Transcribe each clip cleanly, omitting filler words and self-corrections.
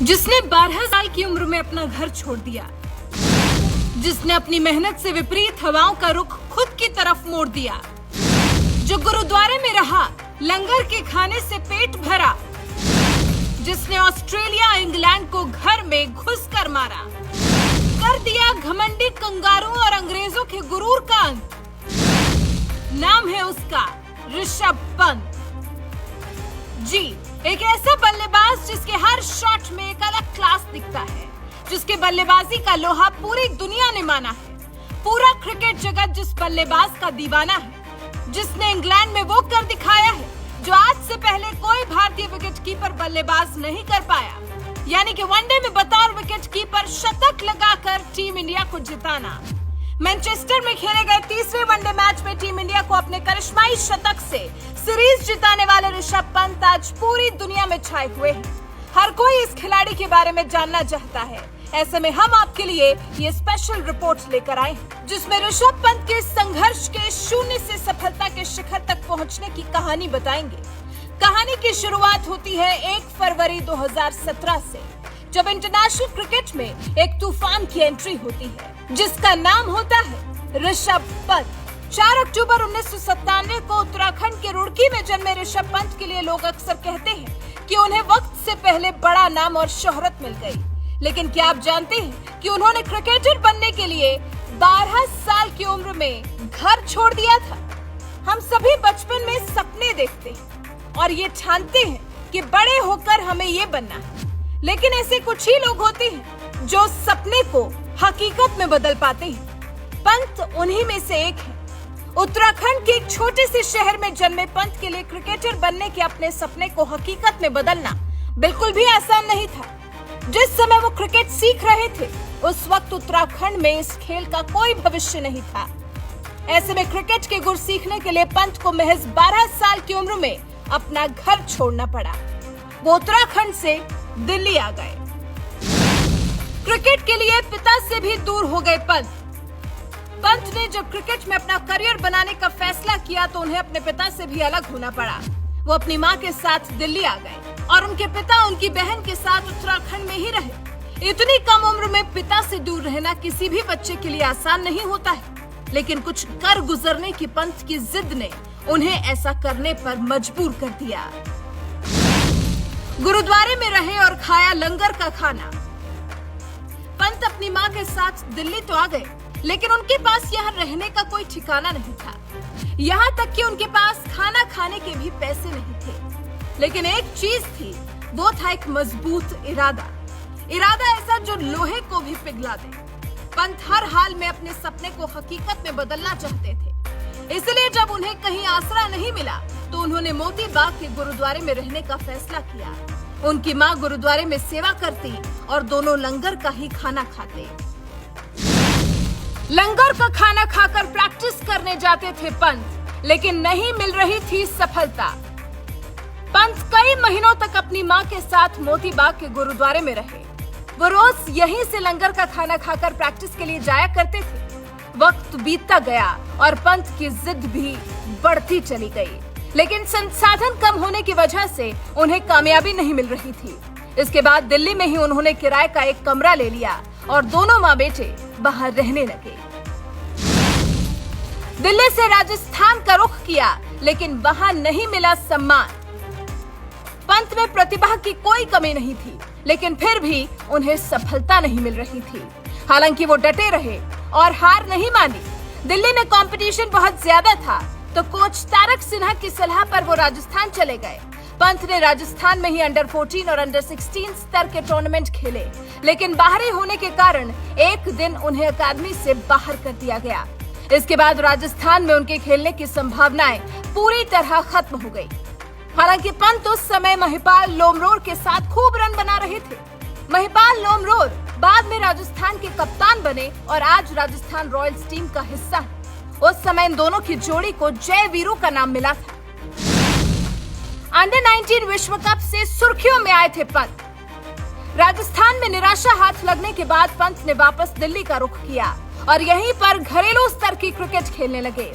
जिसने 12 साल की उम्र में अपना घर छोड़ दिया, जिसने अपनी मेहनत से विपरीत हवाओं का रुख खुद की तरफ मोड़ दिया, जो गुरुद्वारे में रहा, लंगर के खाने से पेट भरा, जिसने ऑस्ट्रेलिया इंग्लैंड को घर में घुसकर मारा, कर दिया घमंडी कंगारों और अंग्रेजों के गुरूर का अंत। नाम है उसका ऋषभ पंत। जी, एक ऐसा बल्लेबाज जिसके हर शॉट में एक अलग क्लास दिखता है, जिसके बल्लेबाजी का लोहा पूरी दुनिया ने माना है। पूरा क्रिकेट जगत जिस बल्लेबाज का दीवाना है, जिसने इंग्लैंड में वो कर दिखाया है जो आज से पहले कोई भारतीय विकेटकीपर बल्लेबाज नहीं कर पाया, यानी कि वनडे में बतौर विकेटकीपर शतक लगाकर टीम इंडिया को जिताना। मैनचेस्टर में खेले गए तीसरे वनडे मैच में टीम इंडिया को अपने करिश्माई शतक से सीरीज जिताने वाले ऋषभ पंत आज पूरी दुनिया में छाए हुए हैं। हर कोई इस खिलाड़ी के बारे में जानना चाहता है। ऐसे में हम आपके लिए ये स्पेशल रिपोर्ट लेकर आए हैं, जिसमें ऋषभ पंत के संघर्ष के शून्य से सफलता के शिखर तक पहुंचने की कहानी बताएंगे। कहानी की शुरुआत होती है 1 फरवरी 2017 से, जब इंटरनेशनल क्रिकेट में एक तूफान की एंट्री होती है, जिसका नाम होता है ऋषभ पंत। 4 अक्टूबर 1997 को उत्तराखंड के रुड़की में जन्मे ऋषभ पंत के लिए लोग अक्सर कहते हैं कि उन्हें वक्त से पहले बड़ा नाम और शोहरत मिल गई। लेकिन क्या आप जानते हैं कि उन्होंने क्रिकेटर बनने के लिए 12 साल की उम्र में घर छोड़ दिया था। हम सभी बचपन में सपने देखते हैं और ये ठानते हैं कि बड़े होकर हमें ये बनना है, लेकिन ऐसे कुछ ही लोग होते हैं जो सपने को हकीकत में बदल पाते हैं। पंत उन्हीं में से एक है। उत्तराखंड के एक छोटे से शहर में जन्मे पंत के लिए क्रिकेटर बनने के अपने सपने को हकीकत में बदलना बिल्कुल भी आसान नहीं था। जिस समय वो क्रिकेट सीख रहे थे, उस वक्त उत्तराखंड में इस खेल का कोई भविष्य नहीं था। ऐसे में क्रिकेट के गुर सीखने के लिए पंत को महज 12 साल की उम्र में अपना घर छोड़ना पड़ा। वो उत्तराखंड से दिल्ली आ गए। क्रिकेट के लिए पिता से भी दूर हो गए पंत ने जब क्रिकेट में अपना करियर बनाने का फैसला किया तो उन्हें अपने पिता से भी अलग होना पड़ा। वो अपनी मां के साथ दिल्ली आ गए और उनके पिता उनकी बहन के साथ उत्तराखंड में ही रहे। इतनी कम उम्र में पिता से दूर रहना किसी भी बच्चे के लिए आसान नहीं होता है, लेकिन कुछ कर गुजरने की पंत की जिद ने उन्हें ऐसा करने पर मजबूर कर दिया। गुरुद्वारे में रहे और खाया लंगर का खाना। पंत अपनी मां के साथ दिल्ली तो आ गए, लेकिन उनके पास यहाँ रहने का कोई ठिकाना नहीं था। यहाँ तक कि उनके पास खाना खाने के भी पैसे नहीं थे। लेकिन एक चीज थी, वो था एक मजबूत इरादा ऐसा जो लोहे को भी पिघला दे। पंत हर हाल में अपने सपने को हकीकत में बदलना चाहते थे। इसलिए जब उन्हें कहीं आसरा नहीं मिला तो उन्होंने मोती बाग के गुरुद्वारे में रहने का फैसला किया। उनकी मां गुरुद्वारे में सेवा करती और दोनों लंगर का ही खाना खाते। लंगर का खाना खाकर प्रैक्टिस करने जाते थे पंत, लेकिन नहीं मिल रही थी सफलता। पंत कई महीनों तक अपनी मां के साथ मोती बाग के गुरुद्वारे में रहे। वो रोज यहीं से लंगर का खाना खाकर प्रैक्टिस के लिए जाया करते थे। वक्त बीतता गया और पंत की जिद भी बढ़ती चली गई, लेकिन संसाधन कम होने की वजह से उन्हें कामयाबी नहीं मिल रही थी। इसके बाद दिल्ली में ही उन्होंने किराए का एक कमरा ले लिया और दोनों माँ बेटे बाहर रहने लगे। दिल्ली से राजस्थान का रुख किया, लेकिन वहां नहीं मिला सम्मान। पंत में प्रतिभा की कोई कमी नहीं थी, लेकिन फिर भी उन्हें सफलता नहीं मिल रही थी। हालांकि वो डटे रहे और हार नहीं मानी। दिल्ली में कंपटीशन बहुत ज्यादा था, तो कोच तारक सिन्हा की सलाह पर वो राजस्थान चले गए। पंत ने राजस्थान में ही अंडर 14 और अंडर 16 स्तर के टूर्नामेंट खेले, लेकिन बाहरी होने के कारण एक दिन उन्हें अकादमी से बाहर कर दिया गया। इसके बाद राजस्थान में उनके खेलने की संभावनाएं पूरी तरह खत्म हो गई। हालांकि पंत उस समय महिपाल लोमरोर के साथ खूब रन बना रहे थे। महिपाल लोमरोर बाद में राजस्थान के कप्तान बने और आज राजस्थान रॉयल्स टीम का हिस्सा है। उस समय इन दोनों की जोड़ी को जय वीरू का नाम मिला था। अंडर 19 विश्व कप से सुर्खियों में आए थे पंत। राजस्थान में निराशा हाथ लगने के बाद पंत ने वापस दिल्ली का रुख किया और यहीं पर घरेलू स्तर की क्रिकेट खेलने लगे।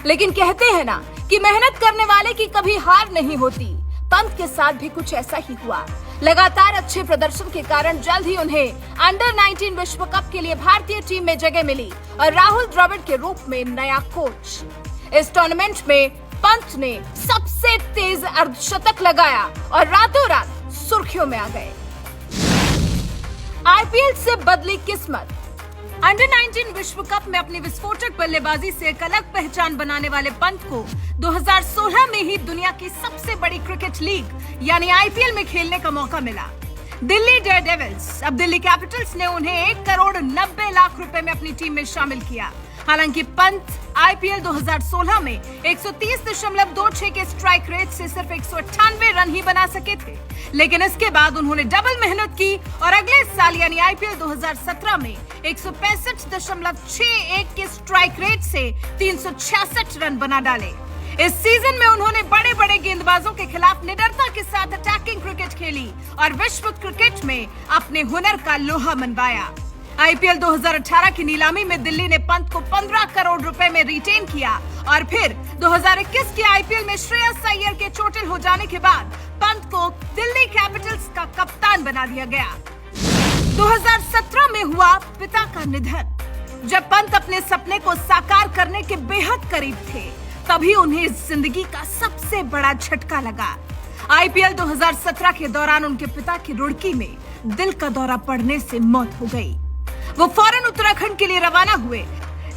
लेकिन कहते हैं ना कि मेहनत करने वाले की कभी हार नहीं होती। पंत के साथ भी कुछ ऐसा ही हुआ। लगातार अच्छे प्रदर्शन के कारण जल्द ही उन्हें अंडर 19 विश्व कप के लिए भारतीय टीम में जगह मिली और राहुल द्रविड़ के रूप में नया कोच। इस टूर्नामेंट में पंत ने सबसे तेज अर्धशतक लगाया और रातों रात सुर्खियों में आ गए। आईपीएल से बदली किस्मत। अंडर 19 विश्व कप में अपनी विस्फोटक बल्लेबाजी से एक अलग पहचान बनाने वाले पंत को 2016 में ही दुनिया की सबसे बड़ी क्रिकेट लीग यानी आईपीएल में खेलने का मौका मिला। दिल्ली डेयरडेविल्स अब दिल्ली कैपिटल्स ने उन्हें 1 करोड़ 90 लाख रुपए में अपनी टीम में शामिल किया। हालांकि पंत आईपीएल 2016 में 130.26 के स्ट्राइक रेट से सिर्फ 198 रन ही बना सके थे, लेकिन इसके बाद उन्होंने डबल मेहनत की और अगले साल यानी आईपीएल 2017 में 165.61 के स्ट्राइक रेट से 366 रन बना डाले। इस सीजन में उन्होंने बड़े बड़े गेंदबाजों के खिलाफ निडरता के साथ अटैकिंग क्रिकेट खेली और विश्व क्रिकेट में अपने हुनर का लोहा मनवाया। आईपीएल 2018 की नीलामी में दिल्ली ने पंत को 15 करोड़ रुपए में रिटेन किया और फिर 2021 के आईपीएल में श्रेयस अय्यर के चोटिल हो जाने के बाद पंत को दिल्ली कैपिटल्स का कप्तान बना दिया गया। 2017 में हुआ पिता का निधन। जब पंत अपने सपने को साकार करने के बेहद करीब थे, तभी उन्हें जिंदगी का सबसे बड़ा झटका लगा। आईपीएल 2017 के दौरान उनके पिता की रुड़की में दिल का दौरा पड़ने से मौत हो गई। वो फौरन उत्तराखंड के लिए रवाना हुए,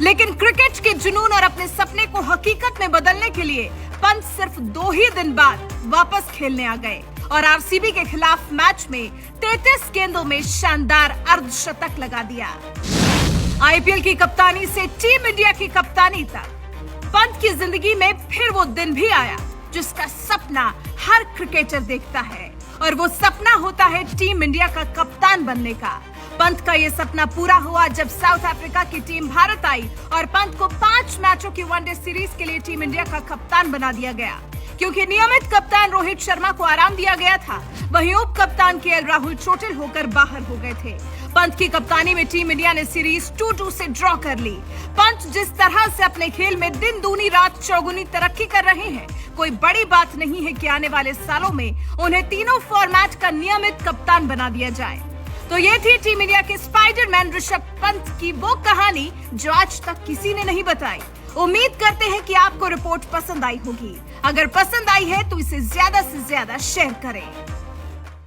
लेकिन क्रिकेट के जुनून और अपने सपने को हकीकत में बदलने के लिए पंत सिर्फ 2 ही दिन बाद वापस खेलने आ गए और आरसीबी के खिलाफ मैच में 33 गेंदों में शानदार अर्धशतक लगा दिया। आईपीएल की कप्तानी से टीम इंडिया की कप्तानी तक पंत की जिंदगी में फिर वो दिन भी आया जिसका सपना हर क्रिकेटर देखता है, और वो सपना होता है टीम इंडिया का कप्तान बनने का। पंत का ये सपना पूरा हुआ जब साउथ अफ्रीका की टीम भारत आई और पंत को 5 मैचों की वनडे सीरीज के लिए टीम इंडिया का कप्तान बना दिया गया। क्योंकि नियमित कप्तान रोहित शर्मा को आराम दिया गया था, वहीं उप कप्तान केएल राहुल चोटिल होकर बाहर हो गए थे। पंत की कप्तानी में टीम इंडिया ने सीरीज 2-2 से ड्रॉ कर ली। पंत जिस तरह से अपने खेल में दिन दूनी रात चौगुनी तरक्की कर रहे हैं, कोई बड़ी बात नहीं है कि आने वाले सालों में उन्हें तीनों फॉर्मेट का नियमित कप्तान बना दिया जाए। तो ये थी टीम इंडिया के स्पाइडरमैन ऋषभ पंत की वो कहानी जो आज तक किसी ने नहीं बताई। उम्मीद करते हैं कि आपको रिपोर्ट पसंद आई होगी। अगर पसंद आई है तो इसे ज्यादा से ज्यादा शेयर करें।